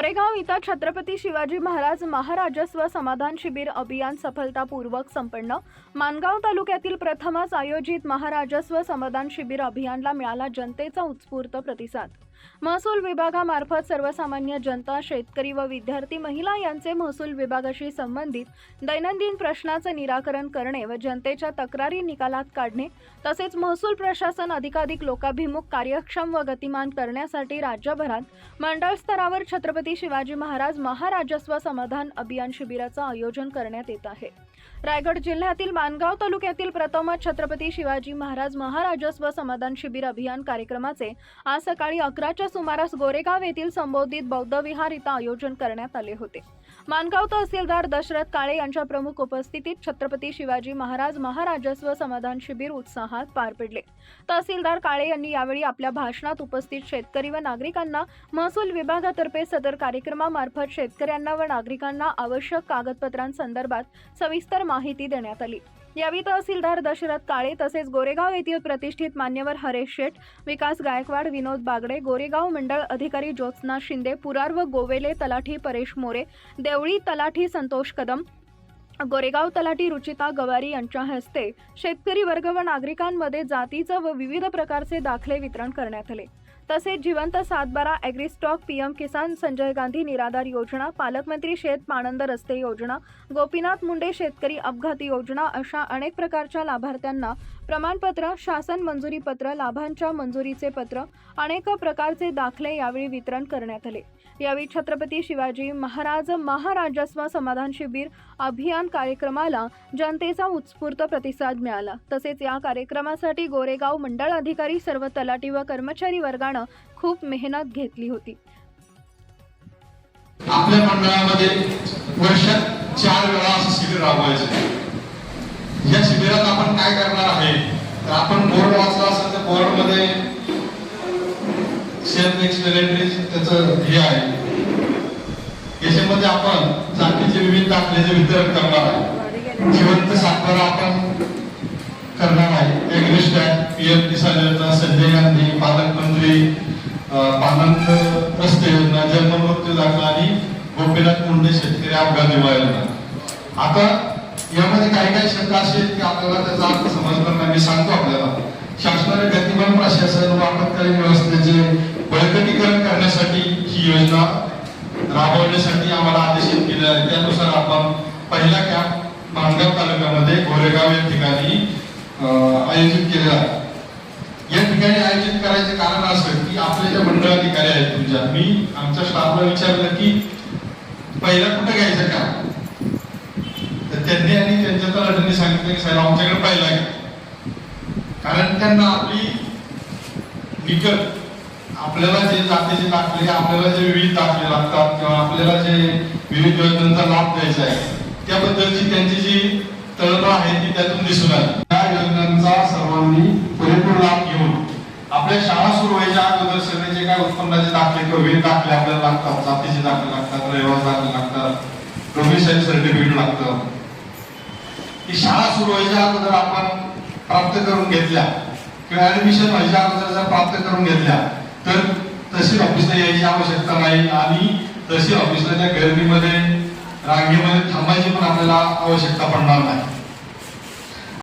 गोरेगाव इथं छत्रपती शिवाजी महाराज महाराजस्व समाधान शिबिर अभियान सफलतापूर्वक संपन्न। मानगाव तालुक्यातील प्रथमच आयोजित महाराजस्व समाधान शिबिर अभियानला मिळाला जनतेचा उत्स्फूर्त प्रतिसाद। महसूल विभागामार्फत सर्वसामान्य जनता, शेतकरी व विद्यार्थी, महिला यांचे महसूल विभागाशी संबंधित दैनंदिन प्रश्नांचे निराकरण करणे व जनतेच्या तक्रारी निकालात काढणे तसेच महसूल प्रशासन अधिकाधिक लोकाभिमुख, कार्यक्षम व गतिमान करण्यासाठी राज्यभरात मंडळ स्तरावर छत्रपती शिवाजी महाराज महाराजस्व समाधान अभियान शिबिराचे आयोजन करण्यात येत आहे। रायगड जिल्ह्यातील मानगाव तालुक्यातील प्रथमच छत्रपती शिवाजी महाराज महाराजस्व समाधान शिबिर अभियान कार्यक्रमाचे आज सकाळी 11च्या सुमारास गोरेगाव येथील संबोधित बौद्ध विहार इथं आयोजन करण्यात आले होते। मानगाव तहसीलदार दशरथ काळे यांच्या प्रमुख उपस्थितीत छत्रपती शिवाजी महाराज महाराजस्व समाधान शिबिर उत्साहात पार पडले। तहसीलदार काळे यांनी यावेळी आपल्या भाषणात उपस्थित शेतकरी व नागरिकांना महसूल विभागातर्फे सदर कार्यक्रमामार्फत शेतकऱ्यांना व नागरिकांना आवश्यक कागदपत्रांसंदर्भात सविस्तर माहिती देण्यात आली। यावेळी तहसीलदार दशरथ काळे तसेच गोरेगाव येथील प्रतिष्ठित मान्यवर हरेश शेठ, विकास गायकवाड, विनोद बागडे, गोरेगाव मंडळ अधिकारी ज्योत्स्ना शिंदे, पुरार व गोवेले तलाठी परेश मोरे, देवळी तलाठी संतोष कदम, गोरेगाव तलाठी रुचिता गवारी यांच्या हस्ते शेतकरी वर्ग व नागरिकांमध्ये जातीचे व विविध प्रकारचे दाखले वितरण करण्यात आले। तसेच जिवंत 7/12 ॲग्री स्टॉक, पीएम किसान, संजय गांधी निराधार योजना, पालकमंत्री शेत पाणंद रस्ते योजना, गोपीनाथ मुंडे शेतकरी अपघाती योजना अशा अनेक प्रकारच्या लाभार्थ्यांना प्रमाणपत्र, शासन मंजुरी पत्र, लाभांच्या मंजुरीचे पत्र, अनेक प्रकारचे दाखले यावेळी वितरण करण्यात आले। यावेळी छत्रपती शिवाजी महाराज महाराजस्व समाधान शिबिर अभियान कार्यक्रमाला जनतेचा उत्स्फूर्त प्रतिसाद मिळाला। तसेच या कार्यक्रमासाठी गोरेगाव मंडळ अधिकारी, सर्व तलाठी व कर्मचारी वर्गाने खूप मेहनत घेतली होती। आपल्या मंडळामध्ये वर्षात 4 वेळा असं शिबिर राबवायचं। या शिबिरात आपण काय करणार आहे तर आपण बोर्ड वाचला असेल तर बोर्डमध्ये सेल्फ एक्सप्लेनेटरी त्याचं हे आहे। याच्यामध्ये आपण जातीचे विविध दाखल्याचे वितरण करणार आहे। जिवंत 7/12 आपण करणार आहे। ॲग्री स्टॉक, पीएम किसान योजना, संजय गांधी, पालकमंत्री, पाणंद रस्ते योजना, जन्म मृत्यू दाखला आणि गोपीनाथ मुंडे शेतकरी अपघाती योजना। आता यामध्ये काही शंका असेल की आपल्याला त्याचा अर्थ समजणार नाही, मी सांगतो आपल्याला। शासनाने गतिमान प्रशासन व आपत्कालीन व्यवस्थेचे बळकटीकरण करण्यासाठी ही योजना राबवण्यासाठी आम्हाला आदेशित केले आहे। त्यानुसार आपण पहिला कॅम्प मानगाव तालुक्यामध्ये गोरेगाव या ठिकाणी आयोजित केलेला आहे। या ठिकाणी आयोजित करायचे कारण असं की आपले जे मंडळ अधिकारी आहेत तुमच्या, मी आमच्या स्टाफला विचारलं की पहिला कुठे घ्यायचं का, तर त्यांनी आणि त्यांच्या तलाठ्यांनी सांगितलं की साहेब आमच्याकडे पहिला घ्या, कारण त्यांना आपली निकट आपल्याला जे जातीचे दाखले, आपल्याला जे विविध दाखले लागतात किंवा आपल्याला जे विविध योजनांचा लाभ द्यायचा आहे त्याबद्दलची त्यांची जी तळमळ आहे ती त्यातून दिसून आली। या योजनांचा सर्वांनी पुरेपूर लाभ घेऊन आपल्या शाळा सुरू व्हायच्या अगोदर सगळे जे काय उत्पन्नाचे दाखले किंवा विविध दाखले आपल्याला लागतात, जातीचे दाखले लागतात, रहिवासी दाखले लागतात, डोमिसाईल सर्टिफिकेट लागतं, ही शाळा सुरू व्हायच्या अगोदर आपण प्राप्त करून घेतल्या किंवा ऍडमिशन व्हायच्या अगोदर जर प्राप्त करून घेतल्या तर तहसील ऑफिसला यायची आवश्यकता नाही आणि तहसील ऑफिसला त्या गर्दीमध्ये रांगेमध्ये थांबायची पण आपल्याला आवश्यकता पडणार नाही।